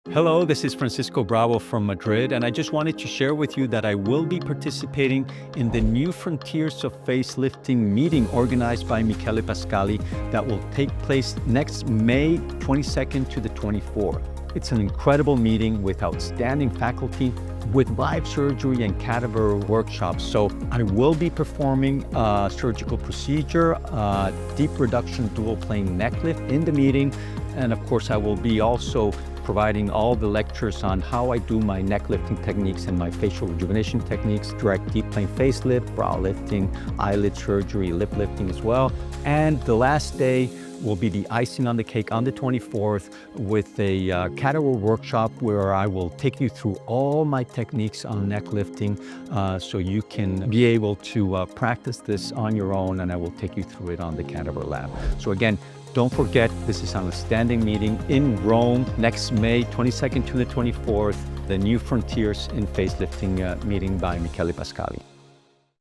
Hello, this is Francisco Bravo from Madrid, and I just wanted to share with you that I will be participating in the New Frontiers of Facelifting meeting organized by Michele Pascali that will take place next May 22nd to the 24th. It's an incredible meeting with outstanding faculty, with live surgery and cadaver workshops. So I will be performing a surgical procedure, deep reduction dual plane neck lift in the meeting. And of course, I will be also providing all the lectures on how I do my neck lifting techniques and my facial rejuvenation techniques, direct deep plane facelift, brow lifting, eyelid surgery, lip lifting as well. And the last day will be the icing on the cake on the 24th with a cadaver workshop where I will take you through all my techniques on neck lifting so you can be able to practice this on your own, and I will take you through it on the cadaver lab. So again, don't forget, this is an outstanding meeting in Rome next May 22nd to the 24th, the New Frontiers in Facelifting meeting by Michele Pascali.